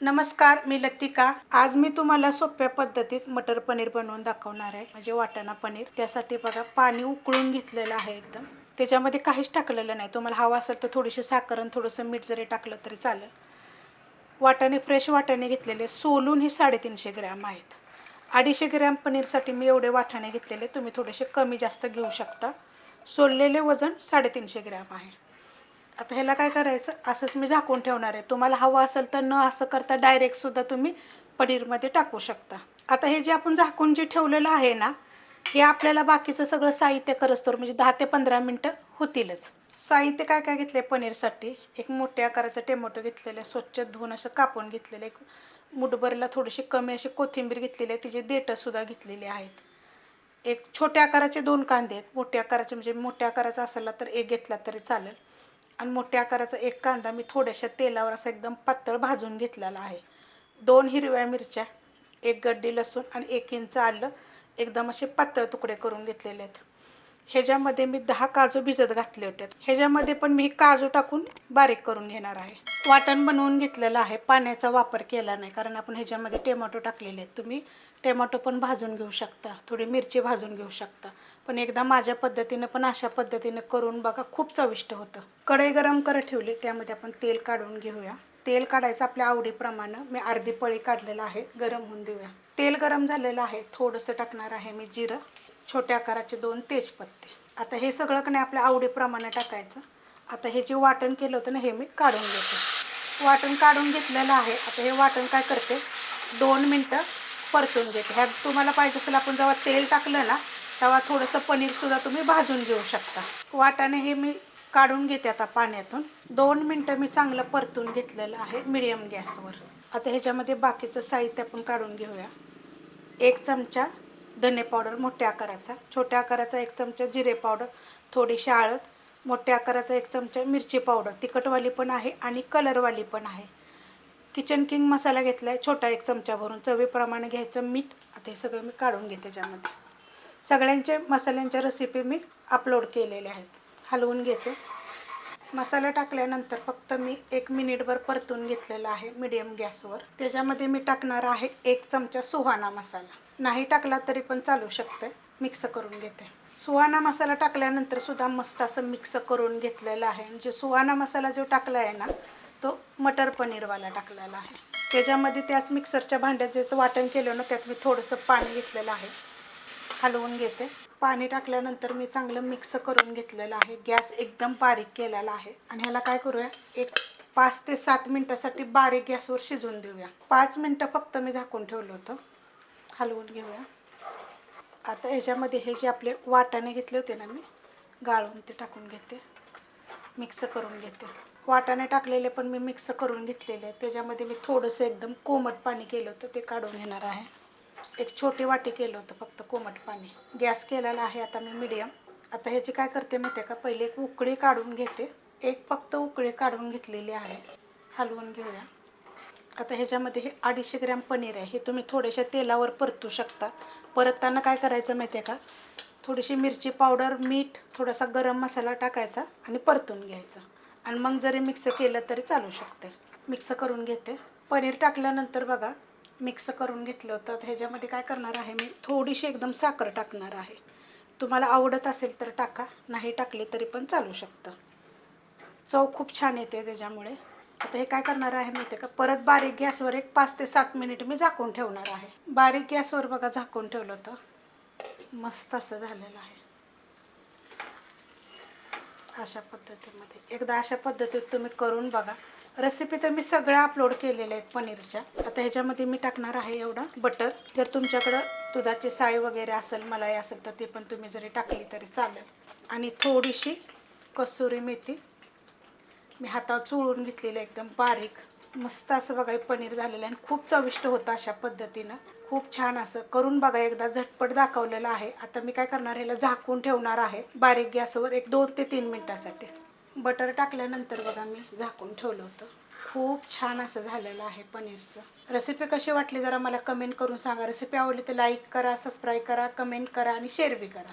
नमस्कार, मी लतिका। आज मी तुम्हाला सोप्या पद्धतीत मटर पनीर बनवून दाखवणार आहे, म्हणजे वाटाणा पनीर। त्यासाठी बघा, पाणी उकळून घेतलेलं आहे एकदम। त्याच्यामध्ये काहीच टाकलेलं नाही। तुम्हाला हवा असेल तर थोडीशी साखर आणि थोडंसं मीठ जरी टाकलं तरी चालेल। वाटाणे, फ्रेश वाटाणे घेतलेले, सोलून हे 350 ग्रॅम आहेत। 250 ग्रॅम पनीरसाठी मी एवढे वाटाणे घेतलेले, तुम्ही थोडेसे कमी जास्त घेऊ शकता। सोललेले वजन 350 ग्रॅम आहे। आता ह्याला काय करायचं, असंच मी झाकून ठेवणार आहे। तुम्हाला हवं असेल तर न असं करता डायरेक्ट सुद्धा तुम्ही पनीरमध्ये टाकू शकता। आता हे जे आपण झाकून जे ठेवलेलं आहे ना, हे आपल्याला बाकीचं सगळं साहित्य करस्तोवर म्हणजे 10 ते 15 मिनटं होतीलच। साहित्य काय काय घेतले पनीरसाठी, एक मोठ्या आकाराचं टोमॅटो घेतलेलं, स्वच्छ धुवून असं कापून घेतलेलं, एक मुठभरला थोडीशी कमी अशी कोथिंबीर घेतलेली आहे, तिचे देठं सुद्धा घेतलेली आहेत। एक छोट्या आकाराचे 2 कांदे आहेत, मोठ्या आकाराचे म्हणजे मोठ्या आकाराचा असेल तर एक घेतला तरी चालेल। आणि मोठ्या आकाराचा एक कांदा मी थोड्याशा तेलावर असं एकदम पातळ भाजून घेतलेला आहे। 2 हिरव्या मिरच्या, एक गड्डी लसूण आणि 1 इंच आलं एकदम असे पातळ तुकडे करून घेतलेले आहेत। ह्याच्यामध्ये मी 10 काजू भिजत घातले होते। ह्याच्यामध्ये पण मी काजू टाकून बारीक करून घेणार आहे। वाटण बनवून घेतलेलं आहे, पाण्याचा वापर केला नाही, कारण आपण ह्याच्यामध्ये टोमॅटो टाकलेले आहेत। तुम्ही टोमॅटो पण भाजून घेऊ शकता, थोडी मिरची भाजून घेऊ शकता, पण एकदा माझ्या पद्धतीने पण अशा पद्धतीने करून बघा, खूप चविष्ट होतं। कढई गरम करत ठेवली, त्यामध्ये आपण तेल काढून घेऊया। तेल काढायचं आपल्या आवडीप्रमाणे, मी अर्धी पळी काढलेलं आहे, गरम होऊन देऊया। तेल गरम झालेलं आहे, थोडंसं टाकणार आहे मी जिरं, छोट्या आकाराचे 2 तेजपत्ते। आता हे सगळं कणे आपल्या आवडीप्रमाणे टाकायचं। आता हे जे वाटण केलं होतं ना, हे मी काढून घेते। वाटण काढून घेतलेलं आहे। आता हे वाटण काय करते, 2 मिनटं परतून घेते। ह्यात तुम्हाला पाहिजे असेल, आपण जेव्हा तेल टाकलं ना तेव्हा थोडंसं पनीरसुद्धा तुम्ही भाजून घेऊ शकता। वाटाणे हे मी काढून घेते आता पाण्यातून। 2 मिनटं मी चांगलं परतून घेतलेलं आहे मीडियम गॅसवर। आता ह्याच्यामध्ये बाकीचं साहित्य आपण काढून घेऊया। 1 चमचा धने पावडर मोठ्या आकाराचा, छोट्या आकाराचा 1 चमचा जिरे पावडर, थोडीशी हळद, मोठ्या आकाराचा 1 चमचा मिरची पावडर, तिखटवाली पण आहे आणि कलरवाली पण आहे। किचन किंग मसाला घेतला आहे, छोटा 1 चमचा भरून, चवीप्रमाणे घ्यायचं मीठ। आता हे सगळं मी काढून घेते त्याच्यामध्ये। सगळ्यांचे मसाल्यांच्या रेसिपी मी अपलोड केलेल्या आहेत, हलवून घेते। मसाला टाकल्यानंतर फक्त मी 1 मिनिटभर परतून घेतलेला आहे मीडियम गॅसवर। त्याच्यामध्ये मी टाकणार आहे 1 चमचा सुहाना मसाला, नाही टाकला तरी पण चालू शकते। मिक्स करून घेते। सुहाना मसाला टाकल्यानंतर सुद्धा मस्त असं मिक्स करून घेतलेलं आहे। म्हणजे सुहाना मसाला जो टाकला आहे ना, तो मटर पनीरवाला टाकलेला आहे। त्याच्यामध्ये त्याच मिक्सरच्या भांड्यात जे वाटण केलं ना, त्यात मी थोडंसं पाणी घेतलेलं आहे, हलवून घेते। पाणी टाकल्यानंतर मी चांगलं मिक्स करून घेतलेलं आहे। गॅस एकदम बारीक केलेला आहे आणि ह्याला काय करूया, एक 5 ते 7 मिनिटासाठी बारीक गॅसवर शिजवून देऊया। 5 मिनिटं फक्त मी झाकून ठेवलं होतं, हलवून घेऊया। आता ह्याच्यामध्ये हे जे आपले वाटाणे घेतले होते ना मी गाळून, ते टाकून घेते, मिक्स करून घेते। वाटाणे टाकलेले पण मी मिक्स करून घेतलेले आहे। त्याच्यामध्ये मी थोडंसं एकदम कोमट पाणी केलं होतं, ते काढून घेणार आहे। एक छोटी वाटी केलं होतं फक्त कोमट पाणी। गॅस केलेला आहे आता मी मीडियम। आता ह्याची काय करते माहिती आहे का, पहिले एक उकळी काढून घेते, एक फक्त उकळी काढून घेतलेली आहे, हलवून घेऊया। आता ह्याच्यामध्ये हे 250 ग्रॅम पनीर आहे, हे तुम्ही थोड्याशा तेलावर परतू शकता। परतताना काय करायचं माहिती आहे का, थोडीशी मिरची पावडर, मीठ, थोडासा गरम मसाला टाकायचा आणि परतून घ्यायचं, आणि मग जरी मिक्स केलं तरी चालू शकते। मिक्स करून घेते। पनीर टाकल्यानंतर बघा, मिक्स करून घेतलं होतं। तर ह्याच्यामध्ये काय करणार आहे, मी थोडीशी एकदम साखर टाकणार आहे। तुम्हाला आवडत असेल तर टाका, नाही टाकले तरी पण चालू शकतं। चव खूप छान येते त्याच्यामुळे। आता हे काय करणार आहे माहिती आहे का, परत बारीक गॅसवर एक 5 ते 7 मिनिट मी झाकून ठेवणार आहे। बारीक गॅसवर बघा झाकून ठेवलं होतं, मस्त असं झालेलं आहे। अशा पद्धतीमध्ये एकदा अशा पद्धतीत तुम्ही करून बघा। रेसिपी तर मी सगळ्या अपलोड केलेल्या आहेत पनीरच्या। आता ह्याच्यामध्ये मी टाकणार आहे एवढं बटर। जर तुमच्याकडं दुधाची साय वगैरे असेल, मलाई असेल, तर ती पण तुम्ही जरी टाकली तरी चालेल। आणि थोडीशी कसुरी मेथी मी हातावर चोळून घेतलेलं एकदम बारीक। मस्त असं बघा हे पनीर झालेलं आहे, आणि खूप चविष्ट होतं अशा पद्धतीनं। खूप छान असं करून बघा एकदा, झटपट दाखवलेलं आहे। आता मी काय करणार, ह्याला झाकून ठेवणार आहे बारीक गॅसवर एक 2 ते 3 मिनिटासाठी। बटर टाकल्यानंतर बघा मी झाकून ठेवलं होतं, खूप छान असं झालेलं आहे पनीरचं। रेसिपी कशी वाटली जरा मला कमेंट करून सांगा। रेसिपी आवडली तर लाईक करा, सबस्क्राईब करा, कमेंट करा आणि शेअर बी करा।